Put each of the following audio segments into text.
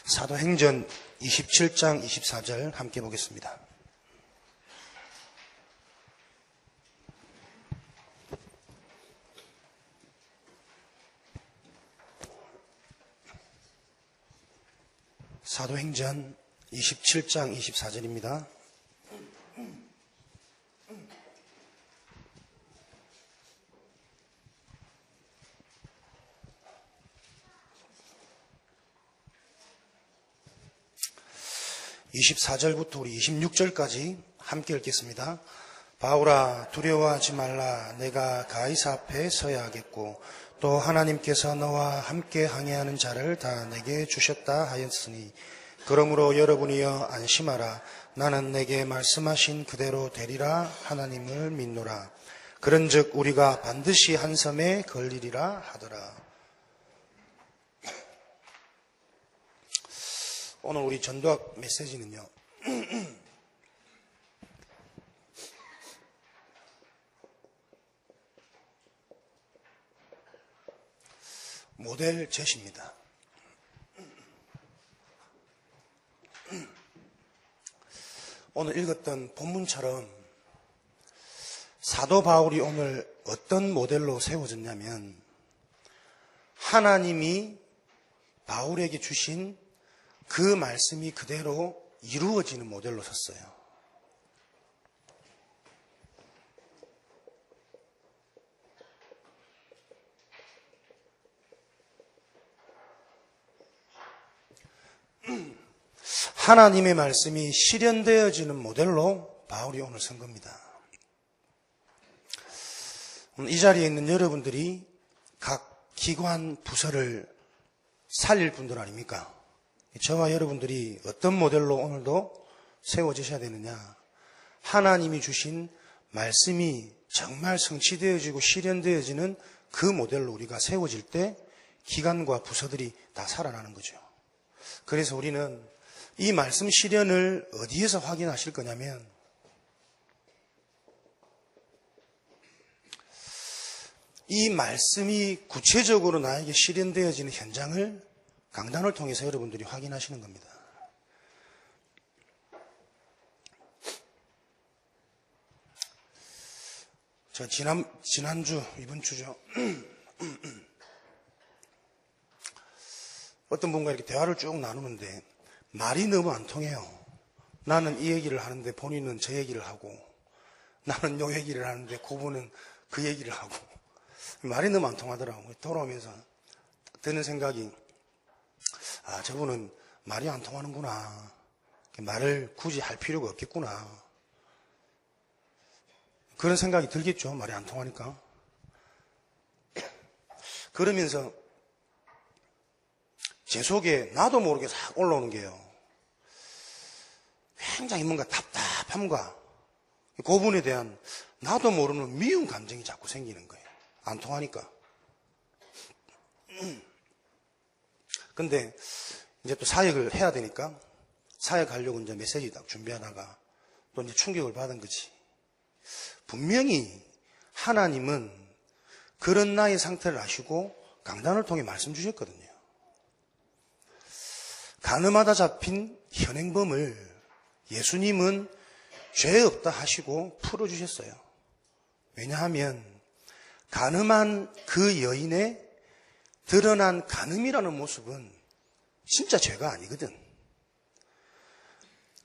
사도행전 27장 24절 함께 보겠습니다. 사도행전 27장 24절입니다. (24절부터) 우리 26절까지 함께 읽겠습니다. 바울아, 두려워하지 말라. 내가 가이사 앞에 서야 하겠고 또 하나님께서 너와 함께 항해하는 자를 다 내게 주셨다 하였으니 그러므로 여러분이여 안심하라. 나는 내게 말씀하신 그대로 되리라 하나님을 믿노라. 그런즉 우리가 반드시 한 섬에 걸리리라 하더라. 오늘 우리 전도학 메시지는요, 모델 제시입니다. 오늘 읽었던 본문처럼 사도 바울이 오늘 어떤 모델로 세워졌냐면 하나님이 바울에게 주신 그 말씀이 그대로 이루어지는 모델로 섰어요. 하나님의 말씀이 실현되어지는 모델로 바울이 오늘 선 겁니다. 이 자리에 있는 여러분들이 각 기관 부서를 살릴 분들 아닙니까? 저와 여러분들이 어떤 모델로 오늘도 세워지셔야 되느냐? 하나님이 주신 말씀이 정말 성취되어지고 실현되어지는 그 모델로 우리가 세워질 때 기관과 부서들이 다 살아나는 거죠. 그래서 우리는 이 말씀 실현을 어디에서 확인하실 거냐면 이 말씀이 구체적으로 나에게 실현되어지는 현장을 강단을 통해서 여러분들이 확인하시는 겁니다. 저 지난주, 이번 주죠. 어떤 분과 이렇게 대화를 쭉 나누는데 말이 너무 안 통해요. 나는 이 얘기를 하는데 본인은 저 얘기를 하고, 나는 요 얘기를 하는데 그분은 그 얘기를 하고, 말이 너무 안 통하더라고요. 돌아오면서 드는 생각이, 아, 저분은 말이 안 통하는구나. 말을 굳이 할 필요가 없겠구나. 그런 생각이 들겠죠. 말이 안 통하니까. 그러면서 제 속에 나도 모르게 싹 올라오는 게요. 굉장히 뭔가 답답함과 그분에 대한 나도 모르는 미운 감정이 자꾸 생기는 거예요. 안 통하니까. 근데 이제 또 사역을 해야 되니까 사역하려고 이제 메시지 딱 준비하다가 또 이제 충격을 받은 거지. 분명히 하나님은 그런 나의 상태를 아시고 강단을 통해 말씀 주셨거든요. 가늠하다 잡힌 현행범을 예수님은 죄 없다 하시고 풀어주셨어요. 왜냐하면 가늠한 그 여인의 드러난 간음이라는 모습은 진짜 죄가 아니거든.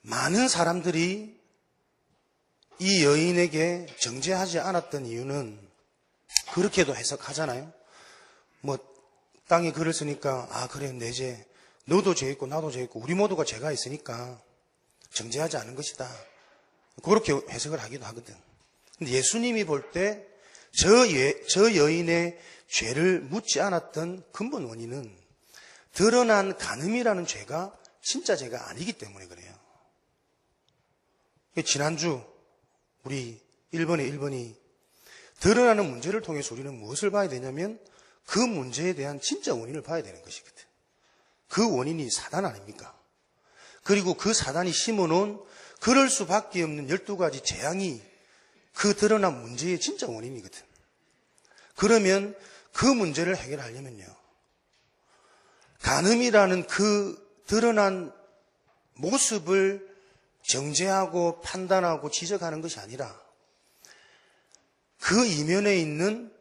많은 사람들이 이 여인에게 정죄하지 않았던 이유는 그렇게도 해석하잖아요. 뭐 땅에 글을 쓰니까 아 그래 내 죄, 너도 죄 있고 나도 죄 있고 우리 모두가 죄가 있으니까 정죄하지 않은 것이다. 그렇게 해석을 하기도 하거든. 근데 예수님이 볼 때 저 여인의 죄를 묻지 않았던 근본 원인은 드러난 간음이라는 죄가 진짜 죄가 아니기 때문에 그래요. 지난주 우리 1번이 드러나는 문제를 통해서 우리는 무엇을 봐야 되냐면 그 문제에 대한 진짜 원인을 봐야 되는 것이거든. 그 원인이 사단 아닙니까? 그리고 그 사단이 심어놓은 그럴 수밖에 없는 12가지 재앙이 그 드러난 문제의 진짜 원인이거든. 그러면 그 문제를 해결하려면요, 간음이라는 그 드러난 모습을 정죄하고 판단하고 지적하는 것이 아니라 그 이면에 있는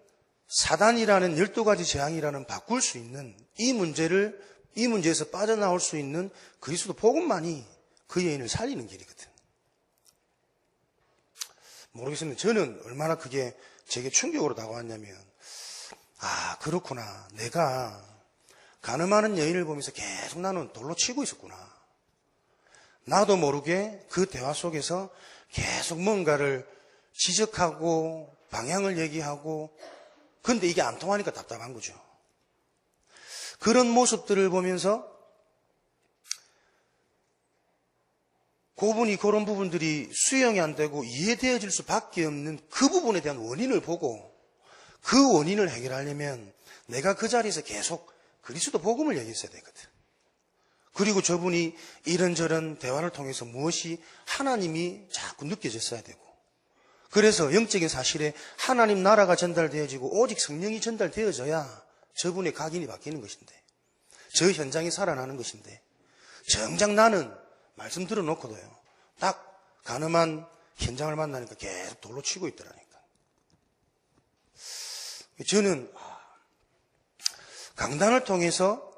사단이라는 12가지 재앙이라는 바꿀 수 있는 이 문제에서 빠져나올 수 있는 그리스도 복음만이 그 여인을 살리는 길이거든. 모르겠습니다. 저는 얼마나 그게 제게 충격으로 다가왔냐면, 아, 그렇구나. 내가 간음하는 여인을 보면서 계속 나는 돌로 치고 있었구나. 나도 모르게 그 대화 속에서 계속 뭔가를 지적하고 방향을 얘기하고, 근데 이게 안 통하니까 답답한 거죠. 그런 모습들을 보면서 그런 부분들이 수용이 안 되고 이해되어질 수밖에 없는 그 부분에 대한 원인을 보고 그 원인을 해결하려면 내가 그 자리에서 계속 그리스도 복음을 얘기했어야 되거든. 그리고 저분이 이런저런 대화를 통해서 무엇이 하나님이 자꾸 느껴졌어야 되고, 그래서 영적인 사실에 하나님 나라가 전달되어지고 오직 성령이 전달되어져야 저분의 각인이 바뀌는 것인데, 저 현장이 살아나는 것인데, 정작 나는 말씀 들어놓고도요, 딱 가늠한 현장을 만나니까 계속 돌로 치고 있더라니까. 저는 강단을 통해서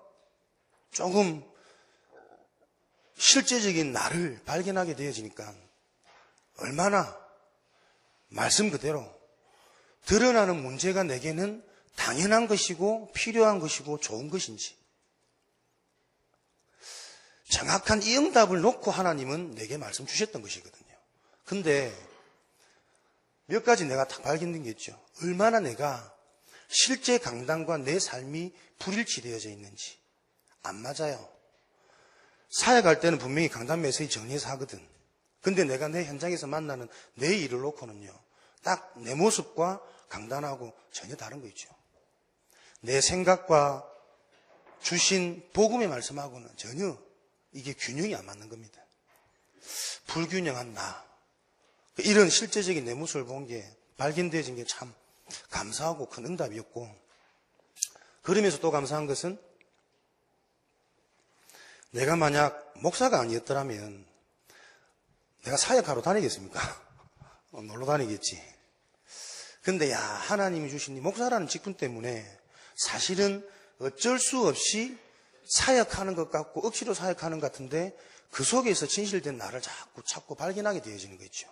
조금 실제적인 나를 발견하게 되어지니까 얼마나 말씀 그대로 드러나는 문제가 내게는 당연한 것이고 필요한 것이고 좋은 것인지, 정확한 이 응답을 놓고 하나님은 내게 말씀 주셨던 것이거든요. 근데 몇 가지 내가 딱 발견된 게 있죠. 얼마나 내가 실제 강단과 내 삶이 불일치되어져 있는지. 안 맞아요. 사역할 때는 분명히 강단 메시지 정리해서 하거든. 근데 내가 내 현장에서 만나는 내 일을 놓고는요, 딱 내 모습과 강단하고 전혀 다른 거 있죠. 내 생각과 주신 복음의 말씀하고는 전혀 이게 균형이 안 맞는 겁니다. 불균형한 나, 이런 실제적인 내 모습을 본 게 발견되어진 게 참 감사하고 큰 응답이었고, 그러면서 또 감사한 것은 내가 만약 목사가 아니었더라면 내가 사역하러 다니겠습니까? 놀러 다니겠지. 근데 하나님이 주신 이 목사라는 직분 때문에 사실은 어쩔 수 없이 사역하는 것 같고 억지로 사역하는 것 같은데 그 속에서 진실된 나를 자꾸 찾고 발견하게 되어지는 거죠.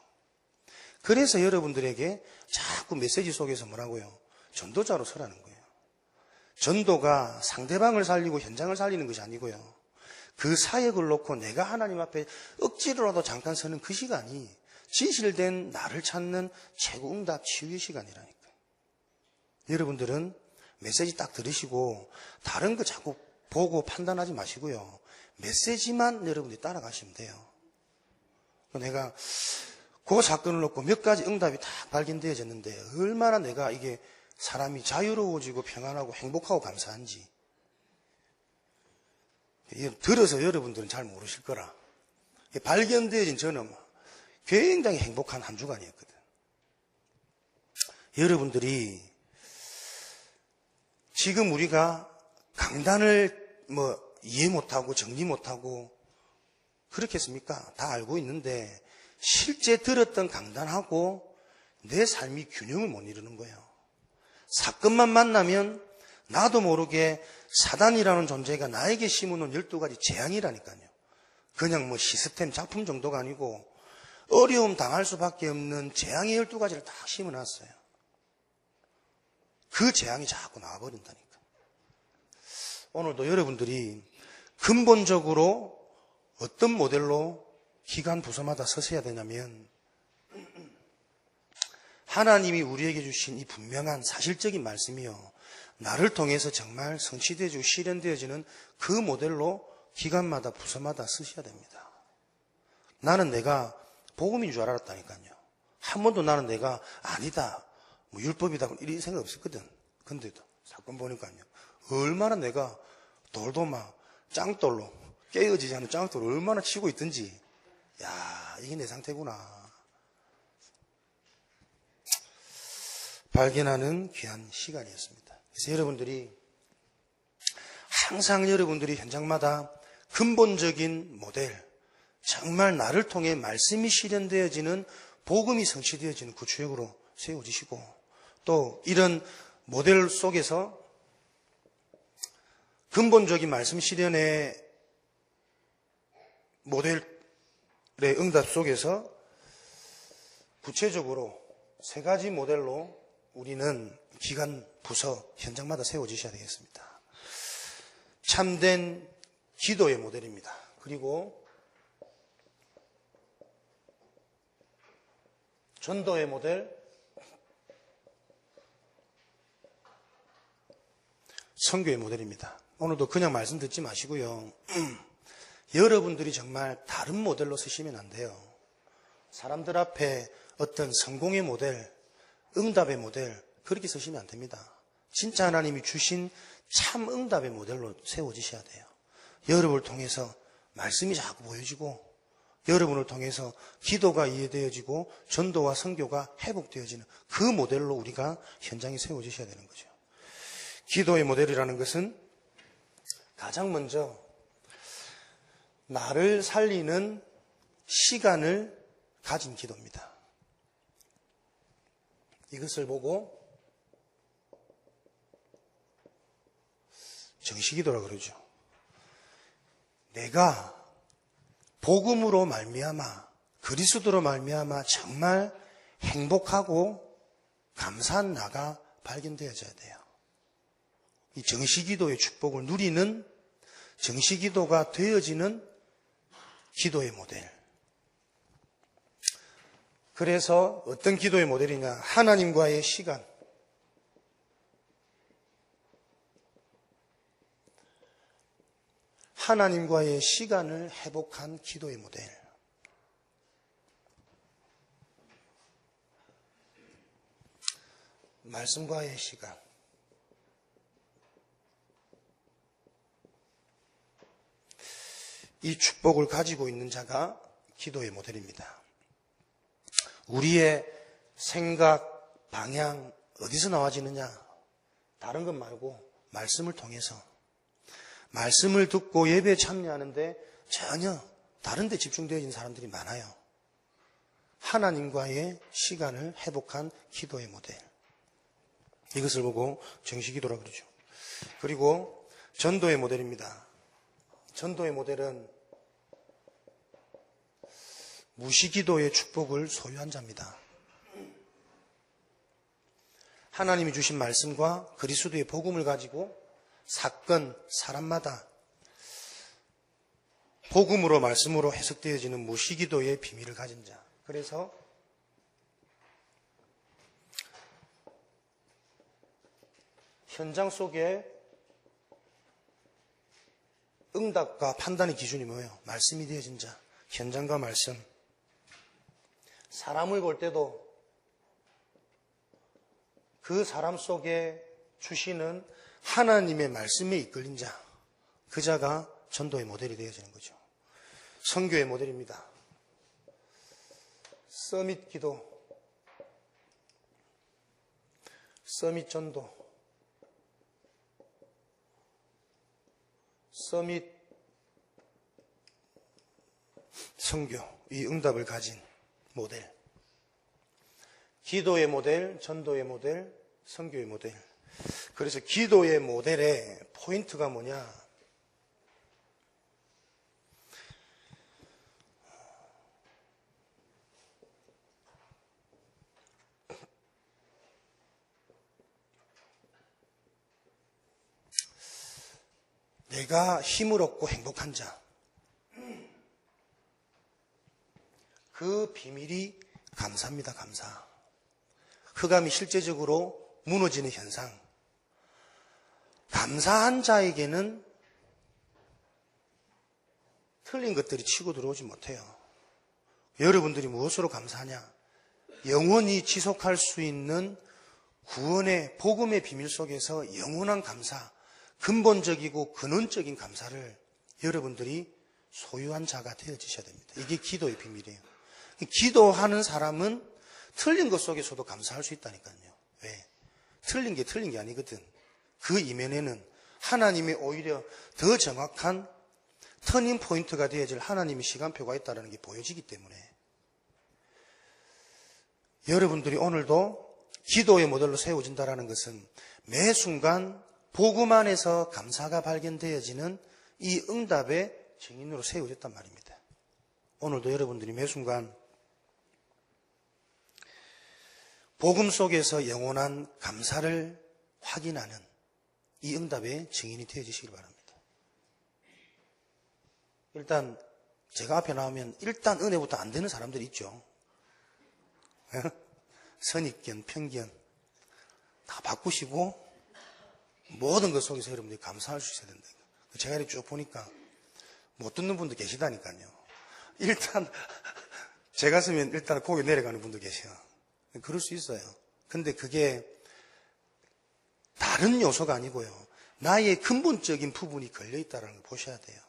그래서 여러분들에게 자꾸 메시지 속에서 뭐라고요? 전도자로 서라는 거예요. 전도가 상대방을 살리고 현장을 살리는 것이 아니고요, 그 사역을 놓고 내가 하나님 앞에 억지로라도 잠깐 서는 그 시간이 진실된 나를 찾는 최고 응답 치유의 시간이라니까요. 여러분들은 메시지 딱 들으시고 다른 거 자꾸 보고 판단하지 마시고요, 메시지만 여러분들이 따라가시면 돼요. 내가 그 사건을 놓고 몇 가지 응답이 다 발견되어졌는데 얼마나 내가 이게 사람이 자유로워지고 평안하고 행복하고 감사한지 들어서 여러분들은 잘 모르실 거라. 발견되어진 저는 굉장히 행복한 한 주간이었거든. 여러분들이 지금 우리가 강단을 이해 못하고 정리 못하고 그렇겠습니까? 다 알고 있는데 실제 들었던 강단하고 내 삶이 균형을 못 이루는 거예요. 사건만 만나면 나도 모르게 사단이라는 존재가 나에게 심어놓은 12가지 재앙이라니까요. 그냥 시스템 작품 정도가 아니고 어려움 당할 수밖에 없는 재앙의 12가지를 다 심어놨어요. 그 재앙이 자꾸 나와버린다니까. 오늘도 여러분들이 근본적으로 어떤 모델로 기관 부서마다 서셔야 되냐면, 하나님이 우리에게 주신 이 분명한 사실적인 말씀이요, 나를 통해서 정말 성취되어지고 실현되어지는 그 모델로 기관마다 부서마다 쓰셔야 됩니다. 나는 내가 복음인 줄 알았다니까요. 한 번도 나는 내가 아니다, 율법이다 이런 생각 없었거든. 근데도 사건 보니까요, 얼마나 내가 돌도 짱돌로 깨어지지 않는 짱돌을 얼마나 치고 있든지, 이게 내 상태구나 발견하는 귀한 시간이었습니다. 그래서 여러분들이 항상 여러분들이 현장마다 근본적인 모델, 정말 나를 통해 말씀이 실현되어지는 복음이 성취되어지는 구주역으로 세워지시고, 또 이런 모델 속에서 근본적인 말씀 실현의 모델의 응답 속에서 구체적으로 3가지 모델로 우리는 기관, 부서, 현장마다 세워지셔야 되겠습니다. 참된 기도의 모델입니다. 그리고 전도의 모델, 선교의 모델입니다. 오늘도 그냥 말씀 듣지 마시고요. 여러분들이 정말 다른 모델로 쓰시면 안 돼요. 사람들 앞에 어떤 성공의 모델, 응답의 모델 그렇게 쓰시면 안 됩니다. 진짜 하나님이 주신 참 응답의 모델로 세워지셔야 돼요. 여러분을 통해서 말씀이 자꾸 보여지고, 여러분을 통해서 기도가 이해되어지고 전도와 선교가 회복되어지는 그 모델로 우리가 현장에 세워지셔야 되는 거죠. 기도의 모델이라는 것은 가장 먼저 나를 살리는 시간을 가진 기도입니다. 이것을 보고 정시기도라 그러죠. 내가 복음으로 말미암아, 그리스도로 말미암아 정말 행복하고 감사한 나가 발견되어져야 돼요. 이 정시기도의 축복을 누리는, 정시기도가 되어지는 기도의 모델. 그래서 어떤 기도의 모델이냐? 하나님과의 시간. 하나님과의 시간을 회복한 기도의 모델. 말씀과의 시간. 이 축복을 가지고 있는 자가 기도의 모델입니다. 우리의 생각, 방향 어디서 나와지느냐? 다른 것 말고 말씀을 통해서. 말씀을 듣고 예배에 참여하는데 전혀 다른 데 집중되어진 사람들이 많아요. 하나님과의 시간을 회복한 기도의 모델. 이것을 보고 정시기도라고 그러죠. 그리고 전도의 모델입니다. 전도의 모델은 무시기도의 축복을 소유한 자입니다. 하나님이 주신 말씀과 그리스도의 복음을 가지고 사건, 사람마다 복음으로 말씀으로 해석되어지는 무시기도의 비밀을 가진 자. 그래서 현장 속에 응답과 판단의 기준이 뭐예요? 말씀이 되어진 자. 현장과 말씀. 사람을 볼 때도 그 사람 속에 주시는 하나님의 말씀에 이끌린 자, 그 자가 전도의 모델이 되어지는 거죠. 선교의 모델입니다. 서밋 기도, 서밋 전도, 서밋 선교, 이 응답을 가진 모델. 기도의 모델, 전도의 모델, 선교의 모델. 그래서 기도의 모델의 포인트가 뭐냐? 내가 힘을 얻고 행복한 자. 그 비밀이 감사입니다. 감사. 흑암이 실제적으로 무너지는 현상. 감사한 자에게는 틀린 것들이 치고 들어오지 못해요. 여러분들이 무엇으로 감사하냐? 영원히 지속할 수 있는 구원의 복음의 비밀 속에서 영원한 감사, 근본적이고 근원적인 감사를 여러분들이 소유한 자가 되어지셔야 됩니다. 이게 기도의 비밀이에요. 기도하는 사람은 틀린 것 속에서도 감사할 수 있다니까요. 왜? 틀린 게 아니거든. 그 이면에는 하나님의 오히려 더 정확한 터닝 포인트가 되어질 하나님의 시간표가 있다는 게 보여지기 때문에 여러분들이 오늘도 기도의 모델로 세워진다는 것은 매 순간 복음 안에서 감사가 발견되어지는 이 응답의 증인으로 세워졌단 말입니다. 오늘도 여러분들이 매 순간 복음 속에서 영원한 감사를 확인하는 이 응답의 증인이 되어지시길 바랍니다. 일단 제가 앞에 나오면 일단 은혜부터 안 되는 사람들이 있죠. 선입견, 편견 다 바꾸시고 모든 것 속에서 여러분들이 감사할 수 있어야 된다. 제가 이렇게 쭉 보니까 못 듣는 분도 계시다니까요. 일단 제가 쓰면 일단 고개 내려가는 분도 계셔요. 그럴 수 있어요. 근데 그게 다른 요소가 아니고요. 나의 근본적인 부분이 걸려있다는 걸 보셔야 돼요.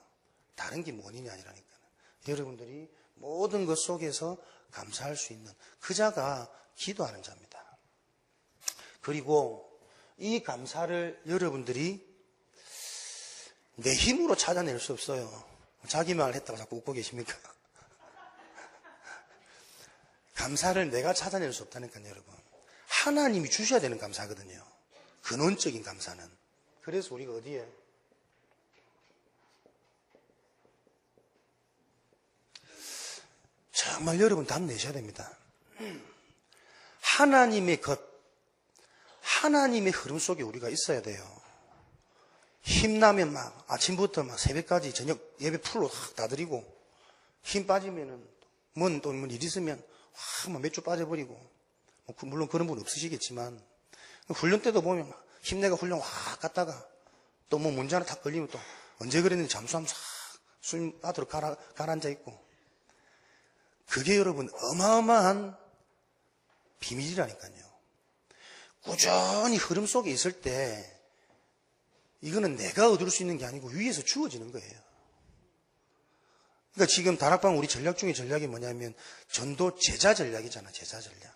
다른 게 원인이 아니라니까요. 여러분들이 모든 것 속에서 감사할 수 있는 그 자가 기도하는 자입니다. 그리고 이 감사를 여러분들이 내 힘으로 찾아낼 수 없어요. 자기 말 했다고 자꾸 웃고 계십니까? 감사를 내가 찾아낼 수 없다니까요, 여러분. 하나님이 주셔야 되는 감사거든요. 근원적인 감사는. 그래서 우리가 어디에? 정말 여러분 답 내셔야 됩니다. 하나님의 것, 하나님의 흐름 속에 우리가 있어야 돼요. 힘나면 막 아침부터 막 새벽까지 저녁 예배 풀로 확 다 드리고, 힘 빠지면은 뭔 일 있으면 확 몇 주 빠져버리고, 물론 그런 분 없으시겠지만 훈련 때도 보면 막 힘내가 훈련 확 갔다가 또 뭐 문제 하나 탁 걸리면 또 언제 그랬는지 잠수하면 싹 숨 빠들어 가라앉아 있고, 그게 여러분 어마어마한 비밀이라니까요. 꾸준히 흐름 속에 있을 때 이거는 내가 얻을 수 있는 게 아니고 위에서 주어지는 거예요. 그러니까 지금 다락방 우리 전략 중에 전략이 뭐냐면 전도 제자 전략이잖아. 제자 전략.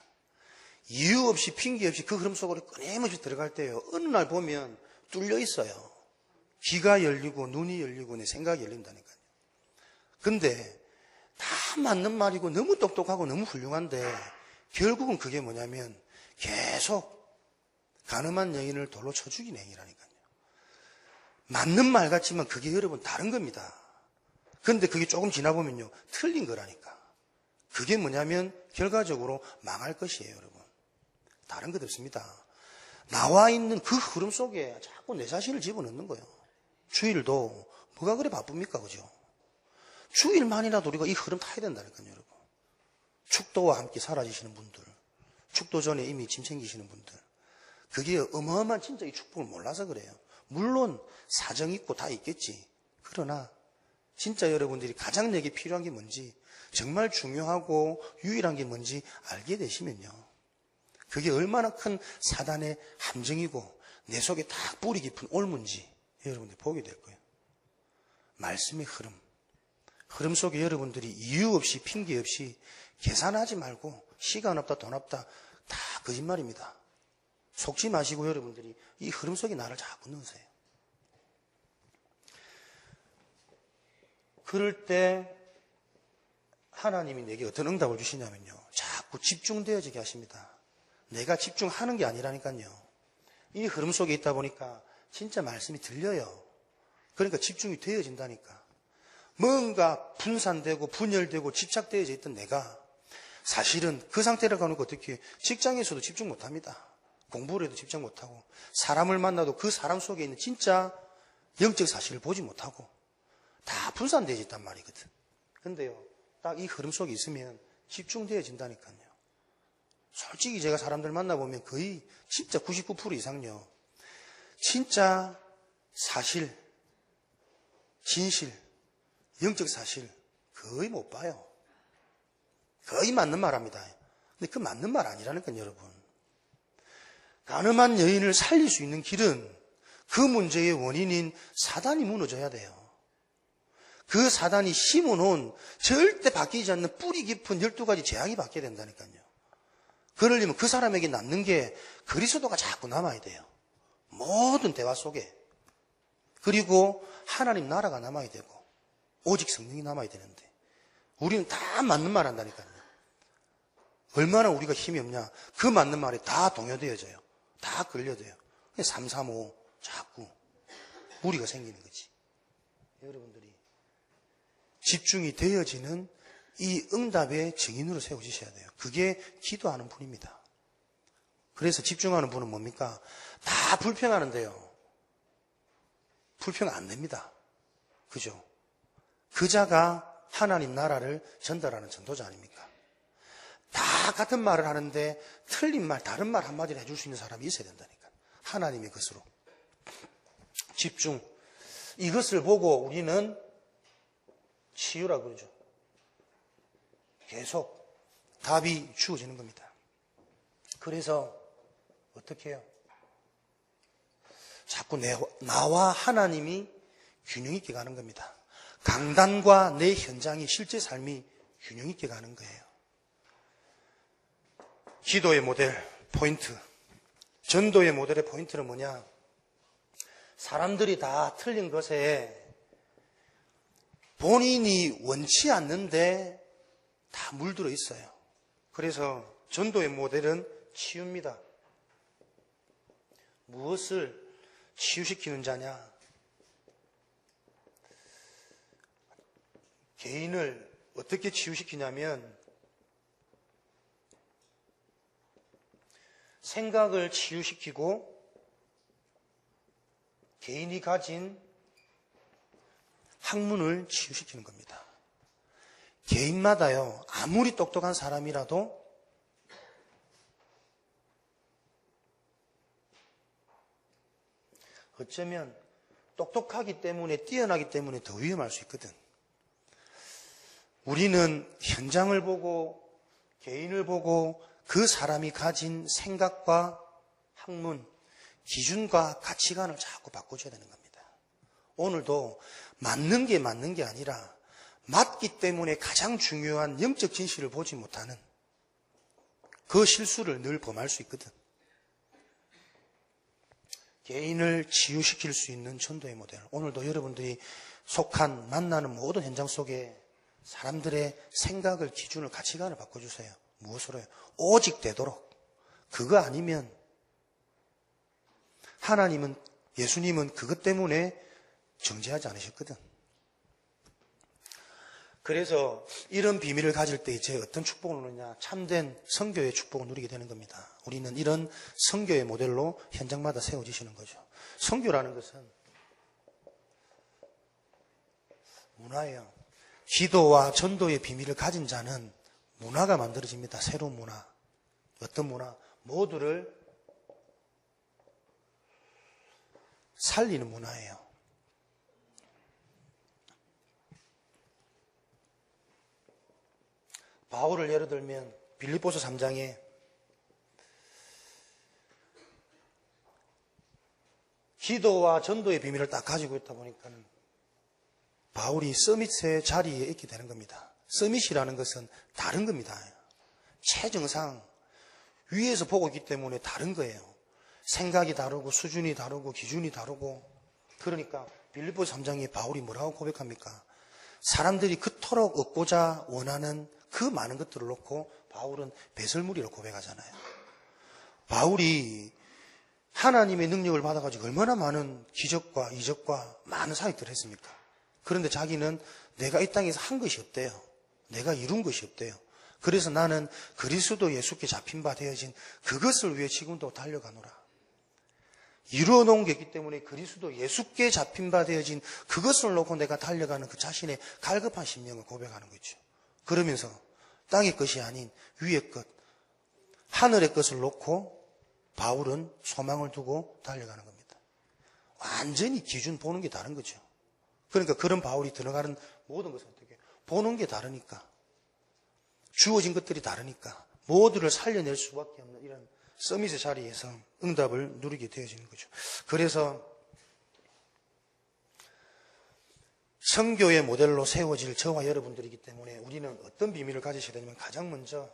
이유 없이 핑계 없이 그 흐름 속으로 끊임없이 들어갈 때요, 어느 날 보면 뚫려 있어요. 귀가 열리고 눈이 열리고 내 생각이 열린다니까요. 근데 다 맞는 말이고 너무 똑똑하고 너무 훌륭한데 결국은 그게 뭐냐면 계속 가늠한 여인을 돌로 쳐 죽인 행위라니까요. 맞는 말 같지만 그게 여러분 다른 겁니다. 근데 그게 조금 지나보면요, 틀린 거라니까. 그게 뭐냐면 결과적으로 망할 것이에요, 여러분. 다른 것 없습니다. 나와 있는 그 흐름 속에 자꾸 내 자신을 집어넣는 거예요. 주일도 뭐가 그래 바쁩니까, 그죠? 주일만이라도 우리가 이 흐름 타야 된다니까요, 여러분. 축도와 함께 사라지시는 분들, 축도 전에 이미 짐 챙기시는 분들, 그게 어마어마한 진짜 이 축복을 몰라서 그래요. 물론 사정 있고 다 있겠지. 그러나 진짜 여러분들이 가장 내게 필요한 게 뭔지, 정말 중요하고 유일한 게 뭔지 알게 되시면요, 그게 얼마나 큰 사단의 함정이고 내 속에 딱 뿌리 깊은 올문지 여러분들이 보게 될 거예요. 말씀의 흐름 속에 여러분들이 이유 없이 핑계 없이 계산하지 말고, 시간 없다 돈 없다 다 거짓말입니다. 속지 마시고 여러분들이 이 흐름 속에 나를 자꾸 넣으세요. 그럴 때 하나님이 내게 어떤 응답을 주시냐면요, 자꾸 집중되어지게 하십니다. 내가 집중하는 게 아니라니까요. 이 흐름 속에 있다 보니까 진짜 말씀이 들려요. 그러니까 집중이 되어진다니까. 뭔가 분산되고 분열되고 집착되어져 있던 내가 사실은 그 상태를 가놓고 어떻게 직장에서도 집중 못합니다. 공부를 해도 집중 못하고, 사람을 만나도 그 사람 속에 있는 진짜 영적 사실을 보지 못하고 다 분산되어 있단 말이거든. 근데요, 딱 이 흐름 속에 있으면 집중되어진다니까요. 솔직히 제가 사람들 만나보면 거의 진짜 99% 이상요, 진짜 사실, 진실, 영적 사실 거의 못 봐요. 거의 맞는 말 합니다. 근데 그 맞는 말 아니라니까요, 여러분. 가늠한 여인을 살릴 수 있는 길은 그 문제의 원인인 사단이 무너져야 돼요. 그 사단이 심어놓은 절대 바뀌지 않는 뿌리 깊은 12가지 재앙이 바뀌어야 된다니까요. 그러려면 그 사람에게 남는 게 그리스도가 자꾸 남아야 돼요. 모든 대화 속에. 그리고 하나님 나라가 남아야 되고, 오직 성령이 남아야 되는데 우리는 다 맞는 말 한다니까요. 얼마나 우리가 힘이 없냐. 그 맞는 말에 다 동요되어져요. 다 끌려져요. 335 자꾸 무리가 생기는 거지. 여러분들이 집중이 되어지는 이 응답의 증인으로 세워지셔야 돼요. 그게 기도하는 분입니다. 그래서 집중하는 분은 뭡니까? 다 불평하는데요. 불평 안 됩니다. 그죠? 그 자가 하나님 나라를 전달하는 전도자 아닙니까? 다 같은 말을 하는데 틀린 말, 다른 말 한마디를 해줄 수 있는 사람이 있어야 된다니까. 하나님의 것으로. 집중. 이것을 보고 우리는 치유라고 그러죠. 계속 답이 주어지는 겁니다. 그래서 어떻게 해요? 자꾸 나와 하나님이 균형 있게 가는 겁니다. 강단과 내 현장이 실제 삶이 균형 있게 가는 거예요. 기도의 모델 포인트, 전도의 모델의 포인트는 뭐냐? 사람들이 다 틀린 것에 본인이 원치 않는데 다 물들어 있어요. 그래서 전도의 모델은 치유입니다. 무엇을 치유시키는 자냐? 개인을 어떻게 치유시키냐면 생각을 치유시키고 개인이 가진 학문을 치유시키는 겁니다. 개인마다요, 아무리 똑똑한 사람이라도 어쩌면 똑똑하기 때문에, 뛰어나기 때문에 더 위험할 수 있거든. 우리는 현장을 보고 개인을 보고 그 사람이 가진 생각과 학문, 기준과 가치관을 자꾸 바꿔줘야 되는 겁니다. 오늘도 맞는 게 아니라 맞기 때문에 가장 중요한 영적 진실을 보지 못하는 그 실수를 늘 범할 수 있거든. 개인을 치유시킬 수 있는 전도의 모델. 오늘도 여러분들이 속한 만나는 모든 현장 속에 사람들의 생각을, 기준을, 가치관을 바꿔주세요. 무엇으로요? 오직 되도록. 그거 아니면 하나님은, 예수님은 그것 때문에 정죄하지 않으셨거든. 그래서 이런 비밀을 가질 때 이제 어떤 축복을 누리냐? 참된 선교의 축복을 누리게 되는 겁니다. 우리는 이런 선교의 모델로 현장마다 세워지시는 거죠. 선교라는 것은 문화예요. 기도와 전도의 비밀을 가진 자는 문화가 만들어집니다. 새로운 문화. 어떤 문화? 모두를 살리는 문화예요. 바울을 예를 들면 빌립보서 3장에 기도와 전도의 비밀을 딱 가지고 있다 보니까 바울이 서밋의 자리에 있게 되는 겁니다. 서밋이라는 것은 다른 겁니다. 최정상 위에서 보고 있기 때문에 다른 거예요. 생각이 다르고 수준이 다르고 기준이 다르고. 그러니까 빌립보서 3장에 바울이 뭐라고 고백합니까? 사람들이 그토록 얻고자 원하는 그 많은 것들을 놓고 바울은 배설물이라고 고백하잖아요. 바울이 하나님의 능력을 받아가지고 얼마나 많은 기적과 이적과 많은 사역들을 했습니까? 그런데 자기는 내가 이 땅에서 한 것이 없대요. 내가 이룬 것이 없대요. 그래서 나는 그리스도 예수께 잡힌 바 되어진 그것을 위해 지금도 달려가노라. 이루어 놓은 게 있기 때문에 그리스도 예수께 잡힌 바 되어진 그것을 놓고 내가 달려가는 그 자신의 갈급한 심령을 고백하는 거죠. 그러면서 땅의 것이 아닌 위의 것, 하늘의 것을 놓고 바울은 소망을 두고 달려가는 겁니다. 완전히 기준 보는 게 다른 거죠. 그러니까 그런 바울이 들어가는 모든 것은 어떻게 보는 게 다르니까, 주어진 것들이 다르니까 모두를 살려낼 수밖에 없는 이런 서밋의 자리에서 응답을 누리게 되어지는 거죠. 그래서 선교의 모델로 세워질 저와 여러분들이기 때문에 우리는 어떤 비밀을 가지셔야 되냐면 가장 먼저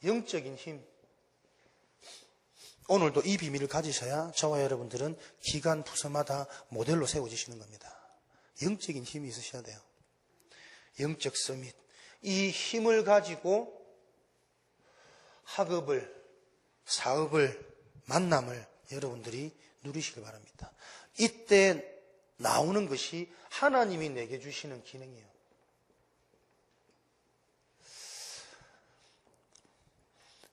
영적인 힘. 오늘도 이 비밀을 가지셔야 저와 여러분들은 기간 부서마다 모델로 세워지시는 겁니다. 영적인 힘이 있으셔야 돼요. 영적 서밋. 이 힘을 가지고 학업을, 사업을, 만남을 여러분들이 누리시길 바랍니다. 이때 나오는 것이 하나님이 내게 주시는 기능이에요.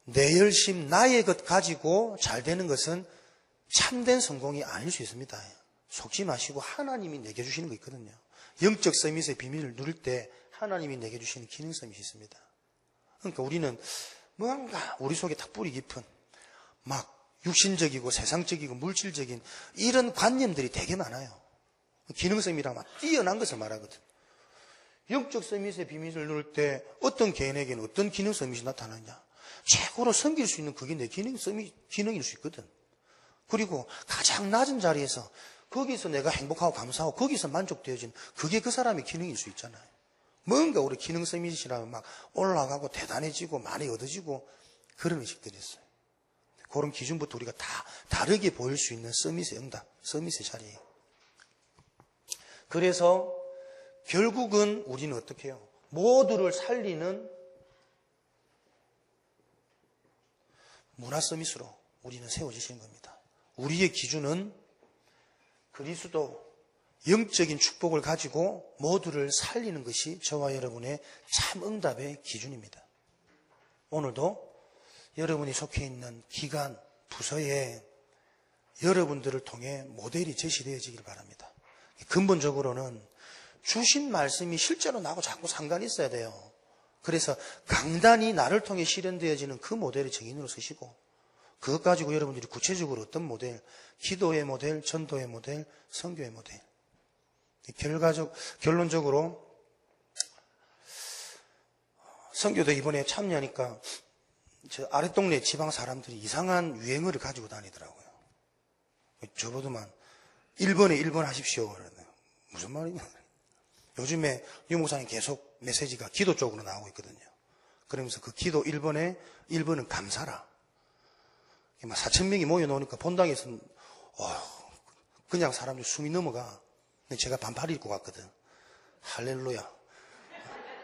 내 열심, 나의 것 가지고 잘 되는 것은 참된 성공이 아닐 수 있습니다. 속지 마시고 하나님이 내게 주시는 거 있거든요. 영적 서밋의 비밀을 누릴 때 하나님이 내게 주시는 기능 서밋이 있습니다. 그러니까 우리는 뭔가 우리 속에 탁 뿌리 깊은 막 육신적이고 세상적이고 물질적인 이런 관념들이 되게 많아요. 기능 서밋이라고 막 뛰어난 것을 말하거든. 영적 서밋의 비밀을 누릴 때 어떤 개인에게는 어떤 기능 서밋이 나타나냐. 최고로 섬길 수 있는 그게 내 기능일 수 있거든. 그리고 가장 낮은 자리에서 거기서 내가 행복하고 감사하고 거기서 만족되어진 그게 그 사람의 기능일 수 있잖아요. 뭔가 우리 기능 서밋이라면 막 올라가고 대단해지고 많이 얻어지고 그런 의식들이 있어요. 그런 기준부터 우리가 다 다르게 보일 수 있는 서밋의 응답, 서밋의 자리예요. 그래서 결국은 우리는 어떻게 해요? 모두를 살리는 문화 서밋으로 우리는 세워지시는 겁니다. 우리의 기준은 그리스도 영적인 축복을 가지고 모두를 살리는 것이 저와 여러분의 참 응답의 기준입니다. 오늘도 여러분이 속해 있는 기관, 부서에 여러분들을 통해 모델이 제시되어지길 바랍니다. 근본적으로는 주신 말씀이 실제로 나하고 자꾸 상관이 있어야 돼요. 그래서 강단이 나를 통해 실현되어지는 그 모델의 증인으로 서시고 그것 가지고 여러분들이 구체적으로 어떤 모델, 기도의 모델, 전도의 모델, 선교의 모델. 결론적으로 선교도 이번에 참여하니까 저 아랫동네 지방 사람들이 이상한 유행어를 가지고 다니더라고요. 저보더만 1번에 1번 하십시오. 무슨 말이냐. 요즘에 유 목사님 계속 메시지가 기도 쪽으로 나오고 있거든요. 그러면서 그 기도 1번에 1번은 감사라. 4,000명이 모여놓으니까 본당에서 그냥 사람들이 숨이 넘어가. 근데 제가 반팔 입고 갔거든. 할렐루야.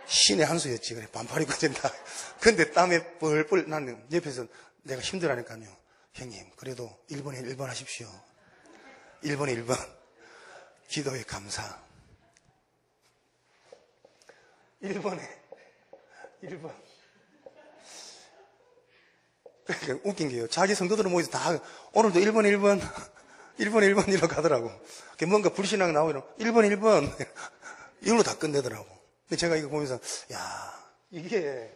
신의 한 수였지. 그래, 반팔 입고 된다. 근데 땀에 뻘뻘 나는 옆에서 내가 힘들어하니까요. 형님, 그래도 1번에 1번 하십시오. 1번에 1번. 기도의 감사. 1번에 1번. 그러니까 웃긴 게요. 자기 성도들은 모여서 다 오늘도 1번에 1번, 1번에 1번 이라고 하더라고. 뭔가 불신하게 나오면 1번에 1번 이걸로 다 끝내더라고. 근데 제가 이거 보면서 야, 이게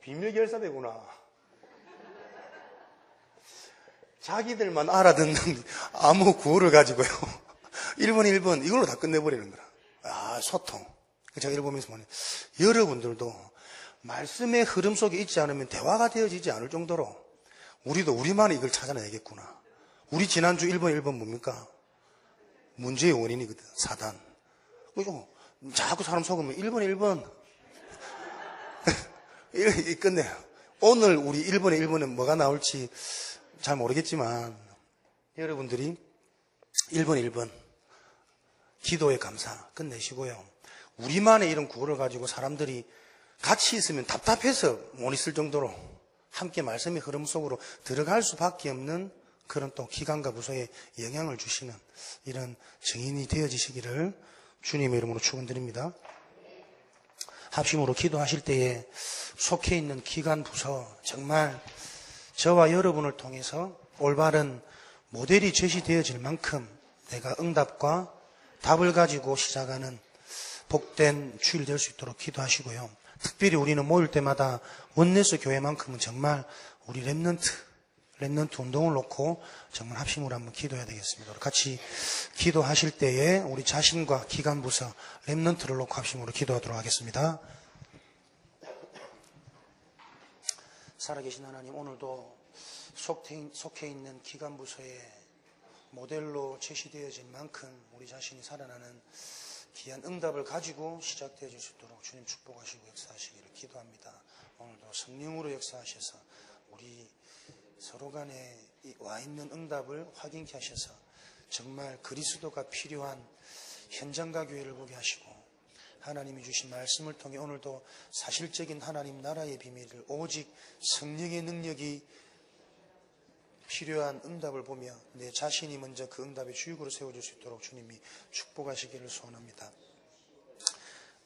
비밀결사대구나. 자기들만 알아듣는 아무 구호를 가지고요. 1번에 1번 이걸로 다 끝내버리는 거라. 아, 소통. 제가 이걸 보면서 뭐냐. 여러분들도 말씀의 흐름 속에 있지 않으면 대화가 되어지지 않을 정도로 우리도 우리만의 이걸 찾아내야겠구나. 우리 지난주 1번 1번 뭡니까? 문제의 원인이거든. 사단. 그리고 자꾸 사람 속으면 1번에 1번 이렇게 끝내요. 오늘 우리 1번에 1번은 뭐가 나올지 잘 모르겠지만 여러분들이 1번에 1번 기도의 감사 끝내시고요. 우리만의 이런 구호를 가지고 사람들이 같이 있으면 답답해서 못 있을 정도로 함께 말씀의 흐름 속으로 들어갈 수밖에 없는 그런 또 기관과 부서에 영향을 주시는 이런 증인이 되어지시기를 주님의 이름으로 축원드립니다. 합심으로 기도하실 때에 속해 있는 기관 부서 정말 저와 여러분을 통해서 올바른 모델이 제시되어질 만큼 내가 응답과 답을 가지고 시작하는 복된 주일 될 수 있도록 기도하시고요. 특별히 우리는 모일 때마다 원네스 교회만큼은 정말 우리 렘넌트 운동을 놓고 정말 합심으로 한번 기도해야 되겠습니다. 같이 기도하실 때에 우리 자신과 기관 부서 렘넌트를 놓고 합심으로 기도하도록 하겠습니다. 살아계신 하나님, 오늘도 속해 있는 기관 부서에 모델로 제시되어진 만큼 우리 자신이 살아나는 귀한 응답을 가지고 시작되어질 수 있도록 주님 축복하시고 역사하시기를 기도합니다. 오늘도 성령으로 역사하셔서 우리 서로 간에 와 있는 응답을 확인케 하셔서 정말 그리스도가 필요한 현장과 교회를 보게 하시고 하나님이 주신 말씀을 통해 오늘도 사실적인 하나님 나라의 비밀을 오직 성령의 능력이 필요한 응답을 보며 내 자신이 먼저 그 응답의 주역으로 세워줄 수 있도록 주님이 축복하시기를 소원합니다.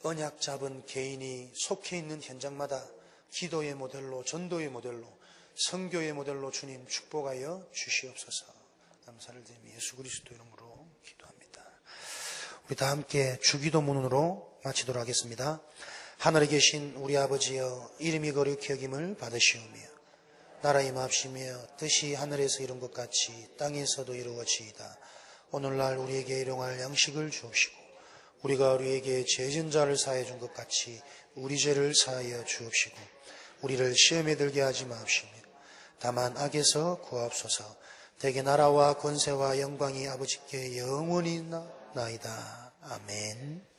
언약 잡은 개인이 속해 있는 현장마다 기도의 모델로, 전도의 모델로, 선교의 모델로 주님 축복하여 주시옵소서. 감사를 드리며 예수 그리스도 이름으로 기도합니다. 우리 다 함께 주기도문으로 마치도록 하겠습니다. 하늘에 계신 우리 아버지여, 이름이 거룩히 여김을 받으시오며 나라 임하옵시며 뜻이 하늘에서 이룬 것 같이 땅에서도 이루어지이다. 오늘날 우리에게 일용할 양식을 주옵시고 우리가 우리에게 죄진 자를 사하여 준 것 같이 우리 죄를 사하여 주옵시고 우리를 시험에 들게 하지 마옵시며 다만 악에서 구하옵소서. 대개 나라와 권세와 영광이 아버지께 영원히 나이다. 아멘.